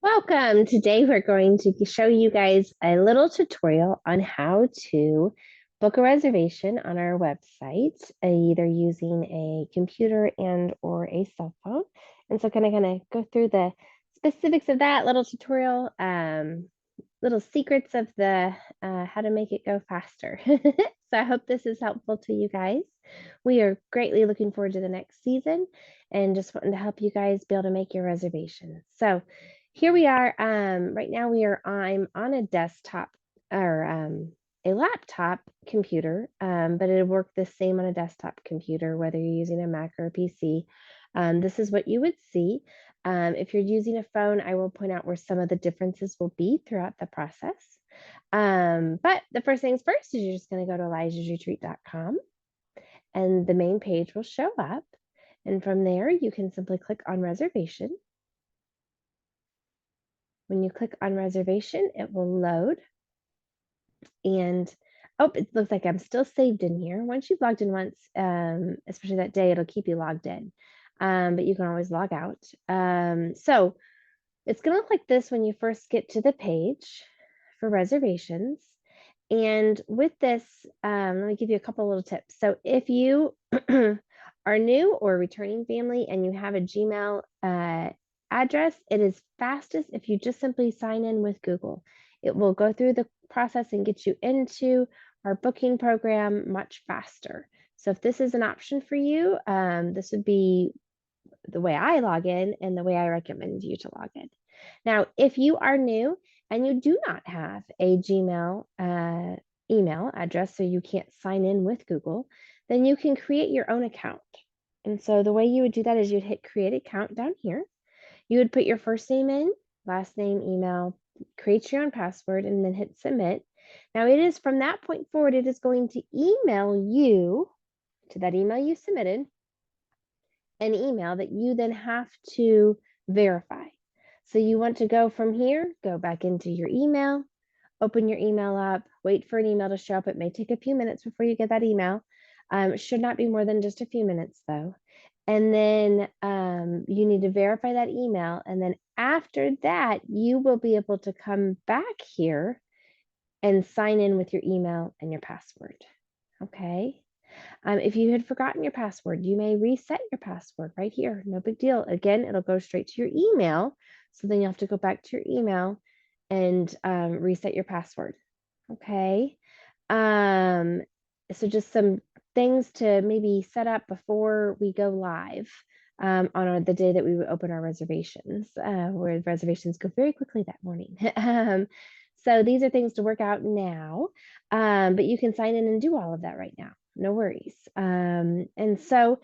Welcome. Today we're going to show you guys a little tutorial on how to book a reservation on our website, either using a computer and or a cell phone. And so kind of go through the specifics of that little tutorial, little secrets of the how to make it go faster. So I hope this is helpful to you guys. We are greatly looking forward to the next season and just wanting to help you guys be able to make your reservations. So here we are. Right now I'm on a desktop or a laptop computer, but it'll work the same on a desktop computer, whether you're using a Mac or a PC. This is what you would see. If you're using a phone, I will point out where some of the differences will be throughout the process. But the first things first is you're just going to go to Elijah'sRetreat.com and the main page will show up. And from there, you can simply click on reservation. When you click on reservation, it will load. And oh, it looks like I'm still saved in here. Once you've logged in once, especially that day, it'll keep you logged in. But you can always log out. So it's going to look like this when you first get to the page for reservations. And with this, let me give you a couple little tips. So if you are new or returning family and you have a Gmail address, it is fastest if you just simply sign in with Google. It will go through the process and get you into our booking program much faster. So if this is an option for you, this would be the way I log in and the way I recommend you to log in. Now, if you are new and you do not have a Gmail email address, so you can't sign in with Google, then you can create your own account. And so the way you would do that is you'd hit create account down here. You would put your first name in, last name, email, create your own password, and then hit submit. Now it is from that point forward, it is going to email you to that email you submitted an email that you then have to verify. So you want to go from here, go back into your email, open your email up, wait for an email to show up. It may take a few minutes before you get that email. It should not be more than just a few minutes though. And then you need to verify that email. And then after that, you will be able to come back here and sign in with your email and your password. Okay. If you had forgotten your password, you may reset your password right here. No big deal. Again, it'll go straight to your email. So then you have to go back to your email and reset your password. Okay. So just some things to maybe set up before we go live on the day that we would open our reservations, where reservations go very quickly that morning. So these are things to work out now, but you can sign in and do all of that right now. No worries. And so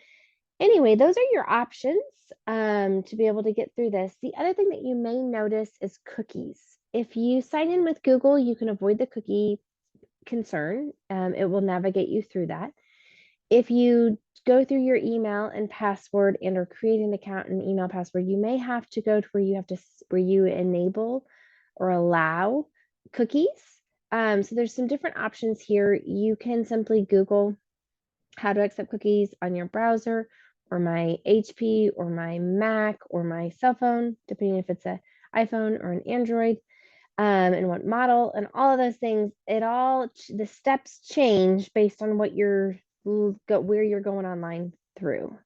anyway, those are your options to be able to get through this. The other thing that you may notice is cookies. If you sign in with Google, you can avoid the cookie concern. It will navigate you through that. If you go through your email and password and or create an account and email password, you may have to go to where you enable or allow cookies. So there's some different options here. You can simply Google how to accept cookies on your browser or my HP or my Mac or my cell phone, depending if it's an iPhone or an Android, and what model and all of those things. The steps change based on where you're going online through.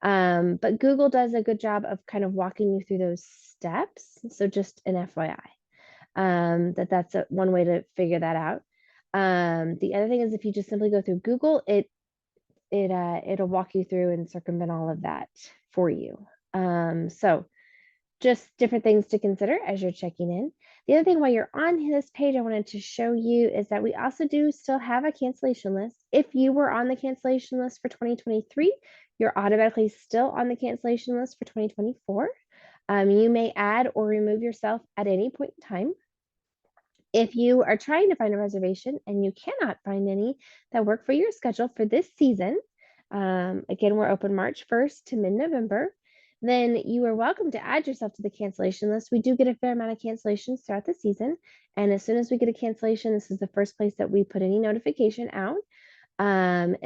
But Google does a good job of kind of walking you through those steps. So just an FYI, that's one way to figure that out. The other thing is if you just simply go through Google, it'll walk you through and circumvent all of that for you. So just different things to consider as you're checking in. The other thing while you're on this page, I wanted to show you is that we also do still have a cancellation list. If you were on the cancellation list for 2023, you're automatically still on the cancellation list for 2024. You may add or remove yourself at any point in time. If you are trying to find a reservation and you cannot find any that work for your schedule for this season, again, we're open March 1st to mid-November, then you are welcome to add yourself to the cancellation list. We do get a fair amount of cancellations throughout the season. And as soon as we get a cancellation, this is the first place that we put any notification out. And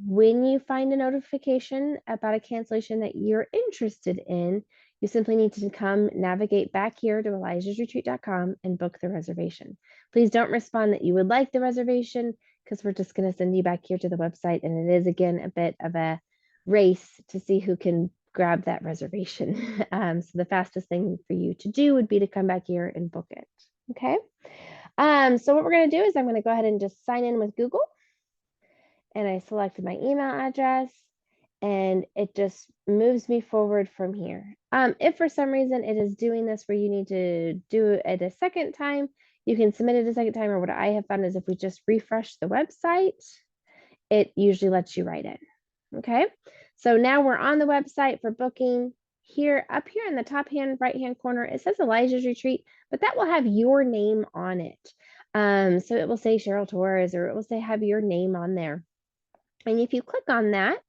when you find a notification about a cancellation that you're interested in, You simply need to come navigate back here to elijahsretreat.com and book the reservation. Please don't respond that you would like the reservation, because we're just going to send you back here to the website. And it is, again, a bit of a race to see who can grab that reservation. So the fastest thing for you to do would be to come back here and book it. Okay. So what we're going to do is I'm going to go ahead and just sign in with Google. And I selected my email address, and it just moves me forward from here. If for some reason it is doing this where you need to do it a second time, you can submit it a second time, or what I have found is if we just refresh the website, it usually lets you write in. Okay, so now we're on the website for booking. Here, up here in the top right hand corner, it says Elijah's Retreat, but that will have your name on it. So it will say Cheryl Torres, or it will say have your name on there. And if you click on that,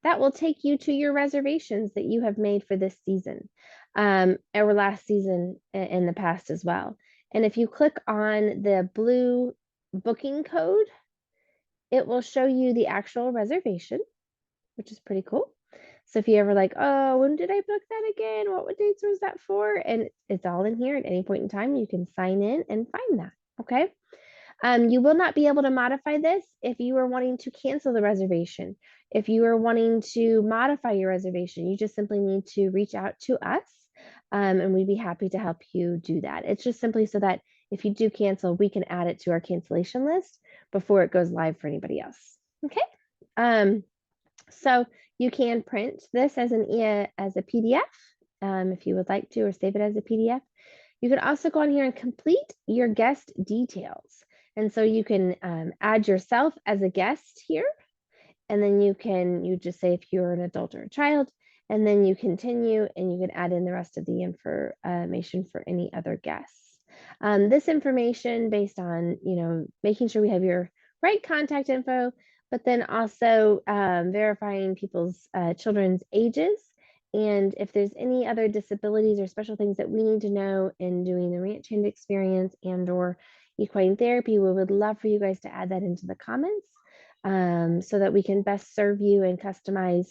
that will take you to your reservations that you have made for this season, or last season in the past as well. And if you click on the blue booking code, it will show you the actual reservation, which is pretty cool. So if you ever like, oh, when did I book that again? What dates was that for? And it's all in here at any point in time. You can sign in and find that. Okay. You will not be able to modify this if you are wanting to cancel the reservation. If you are wanting to modify your reservation, you just simply need to reach out to us, and we'd be happy to help you do that. It's just simply so that if you do cancel, we can add it to our cancellation list before it goes live for anybody else. Okay. So you can print this as a PDF if you would like to, or save it as a PDF. You can also go on here and complete your guest details. And so you can add yourself as a guest here. And then you just say if you're an adult or a child, and then you continue and you can add in the rest of the information for any other guests. This information based on, making sure we have your right contact info, but then also verifying people's children's ages. And if there's any other disabilities or special things that we need to know in doing the ranch hand experience and/or equine therapy, we would love for you guys to add that into the comments so that we can best serve you and customize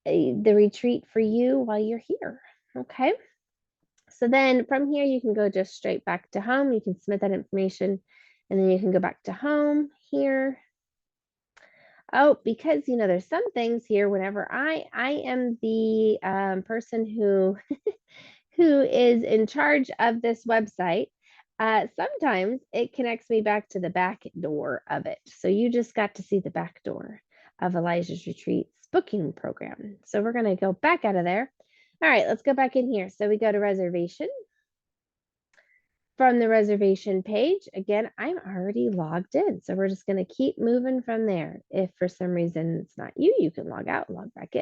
the retreat for you while you're here. Okay. So then from here, you can go just straight back to home. You can submit that information, and then you can go back to home here. Oh, because there's some things here. Whenever I am the person who who is in charge of this website, sometimes it connects me back to the back door of it. So you just got to see the back door of Elijah's Retreats booking program. So we're going to go back out of there. All right, let's go back in here. So we go to reservation. From the reservation page, again, I'm already logged in. So we're just going to keep moving from there. If for some reason it's not you, you can log out, log back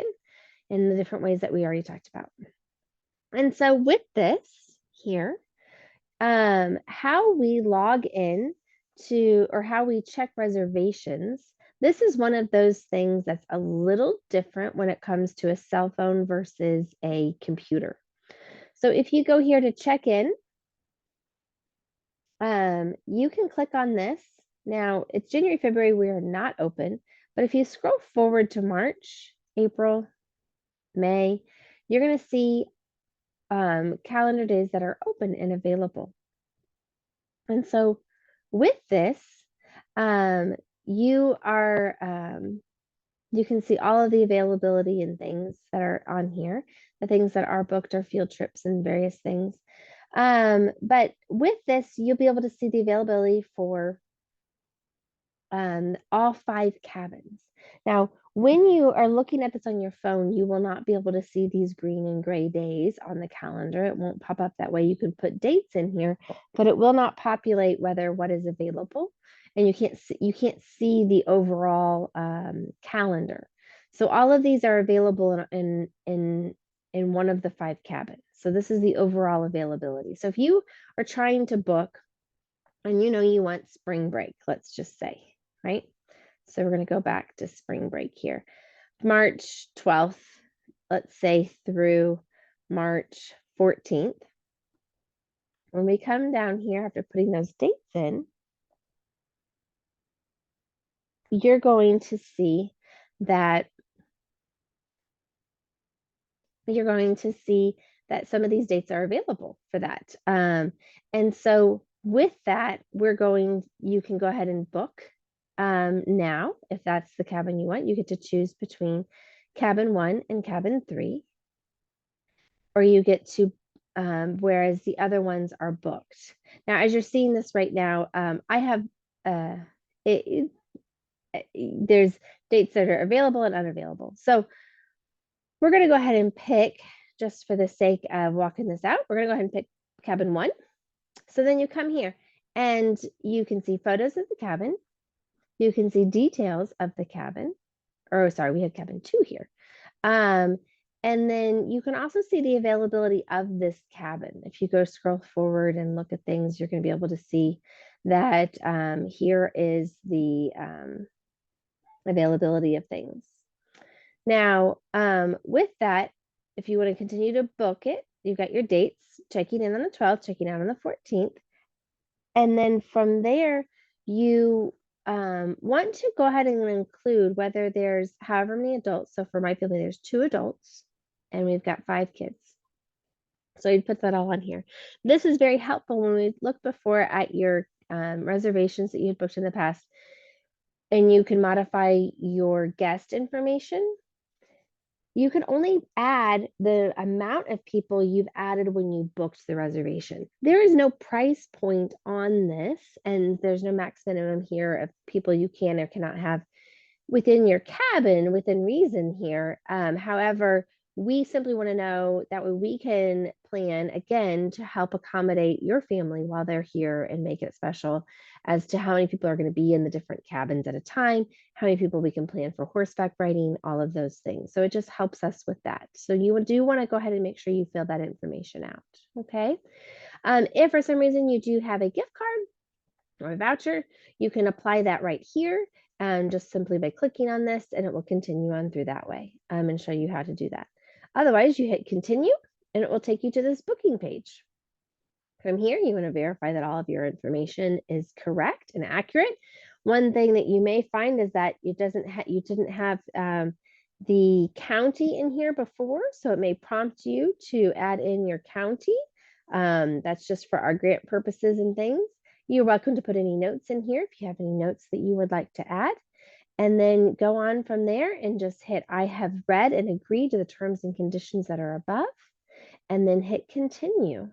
in the different ways that we already talked about. And so with this here, how we log in to, or how we check reservations, this is one of those things that's a little different when it comes to a cell phone versus a computer. So if you go here to check in, you can click on this. Now it's January, February, we are not open, but if you scroll forward to March, April, May, you're going to see calendar days that are open and available. And so with this, you can see all of the availability and things that are on here, the things that are booked are field trips and various things. But with this, you'll be able to see the availability for all 5 cabins. Now, when you are looking at this on your phone, you will not be able to see these green and gray days on the calendar. It won't pop up that way. You can put dates in here, but it will not populate what is available, and you can't see the overall calendar. So all of these are available in one of the 5 cabins. So this is the overall availability. So if you are trying to book and you want spring break, let's just say, right? So we're going to go back to spring break here. March 12th, let's say, through March 14th. When we come down here after putting those dates in, you're going to see that you're going to see that some of these dates are available for that. And so with that, you can go ahead and book now, if that's the cabin you want. You get to choose between cabin 1 and cabin 3, or you get to, whereas the other ones are booked. Now, as you're seeing this right now, I have, it, there's dates that are available and unavailable. So we're going to go ahead and pick, just for the sake of walking this out, we're going to go ahead and pick cabin 1. So then you come here and you can see photos of the cabin. You can see details of the cabin. Or sorry, we have cabin 2 here. And then you can also see the availability of this cabin. If you go scroll forward and look at things, you're going to be able to see that here is the availability of things. Now, with that, if you want to continue to book it, you've got your dates, checking in on the 12th, checking out on the 14th. And then from there, you want to go ahead and include whether there's however many adults. So for my family, there's 2 adults and we've got 5 kids. So you put that all on here. This is very helpful when we look before at your reservations that you had booked in the past, and you can modify your guest information. You can only add the amount of people you've added when you booked the reservation. There is no price point on this, and there's no max minimum here of people you can or cannot have within your cabin, within reason here. However, we simply want to know that way we can plan again to help accommodate your family while they're here and make it special as to how many people are going to be in the different cabins at a time, how many people we can plan for horseback riding, all of those things. So it just helps us with that. So you do want to go ahead and make sure you fill that information out. Okay. If for some reason you do have a gift card or a voucher, you can apply that right here, just simply by clicking on this, and it will continue on through that way and show you how to do that. Otherwise, you hit continue and it will take you to this booking page. From here, you want to verify that all of your information is correct and accurate. One thing that you may find is that you didn't have the county in here before, so it may prompt you to add in your county. That's just for our grant purposes and things. You're welcome to put any notes in here if you have any notes that you would like to add. And then go on from there and just hit I have read and agreed to the terms and conditions that are above, and then hit continue.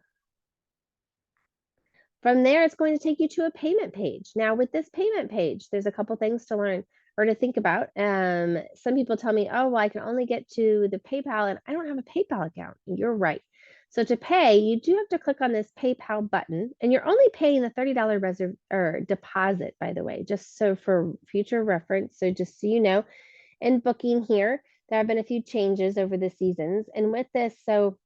From there, it's going to take you to a payment page. Now, with this payment page, there's a couple things to learn or to think about. Some people tell me, oh, well, I can only get to the PayPal and I don't have a PayPal account. You're right. So to pay, you do have to click on this PayPal button, and you're only paying the $30 deposit, by the way, just so for future reference. So just so you know, in booking here, there have been a few changes over the seasons. And with this, so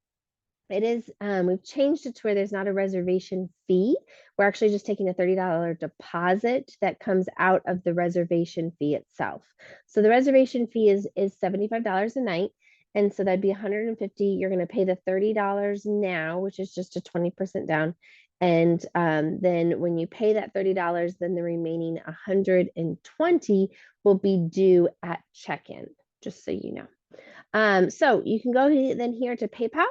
it is, we've changed it to where there's not a reservation fee. We're actually just taking a $30 deposit that comes out of the reservation fee itself. So the reservation fee is $75 a night. And so that'd be $150. You're going to pay the $30 now, which is just a 20% down. And then when you pay that $30, then the remaining $120 will be due at check-in, just so you know. So you can go then here to PayPal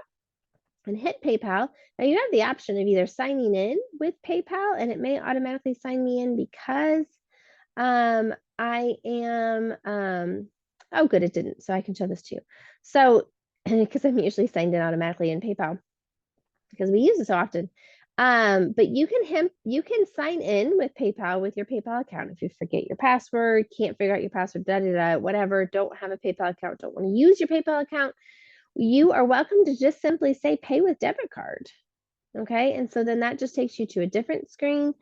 and hit PayPal. Now you have the option of either signing in with PayPal, and it may automatically sign me in because I am, oh good, it didn't. So I can show this to you. So, because I'm usually signed in automatically in PayPal because we use it so often. But you can sign in with PayPal with your PayPal account. If you forget your password, can't figure out your password, whatever, don't have a PayPal account, don't want to use your PayPal account, you are welcome to just simply say pay with debit card. Okay, and so then that just takes you to a different screen.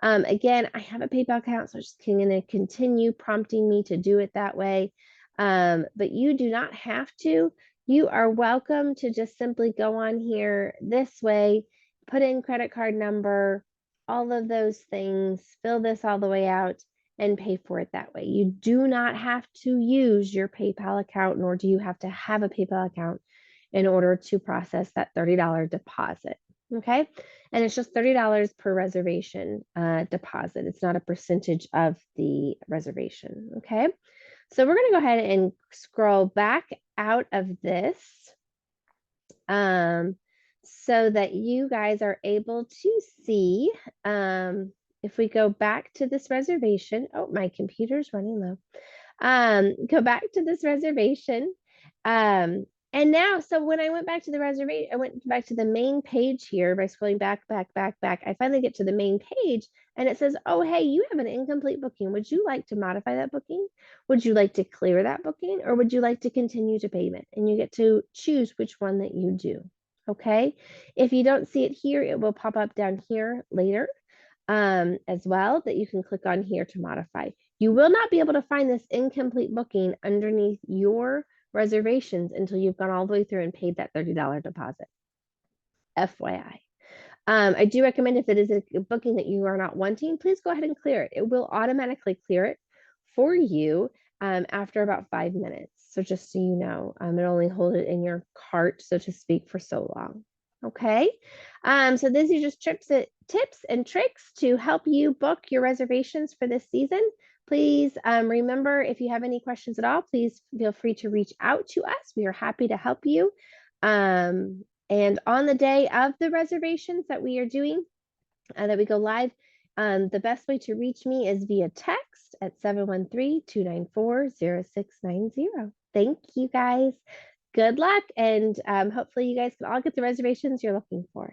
Again, I have a PayPal account, so I'm just going to continue prompting me to do it that way. But you do not have to. You are welcome to just simply go on here this way, put in credit card number, all of those things, fill this all the way out, and pay for it that way. You do not have to use your PayPal account, nor do you have to have a PayPal account in order to process that $30 deposit. Okay, and it's just $30 per reservation deposit. It's not a percentage of the reservation. Okay, so we're going to go ahead and scroll back out of this. so that you guys are able to see. If we go back to this reservation, oh, my computer's running low. Go back to this reservation. And now, so when I went back to the reservation, I went back to the main page here by scrolling back, back, back, back. I finally get to the main page and it says, oh, hey, you have an incomplete booking. Would you like to modify that booking? Would you like to clear that booking? Or would you like to continue to payment? And you get to choose which one that you do. Okay. If you don't see it here, it will pop up down here later as well that you can click on here to modify. You will not be able to find this incomplete booking underneath your reservations until you've gone all the way through and paid that $30 deposit. FYI. I do recommend if it is a booking that you are not wanting, please go ahead and clear it. It will automatically clear it for you after about 5 minutes. So just so you know, it'll only hold it in your cart, so to speak, for so long. Okay. So these are just tips and tricks to help you book your reservations for this season. Please remember, if you have any questions at all, please feel free to reach out to us. We are happy to help you. And on the day of the reservations that we are doing, that we go live, the best way to reach me is via text at 713-294-0690. Thank you guys. Good luck. And hopefully you guys can all get the reservations you're looking for.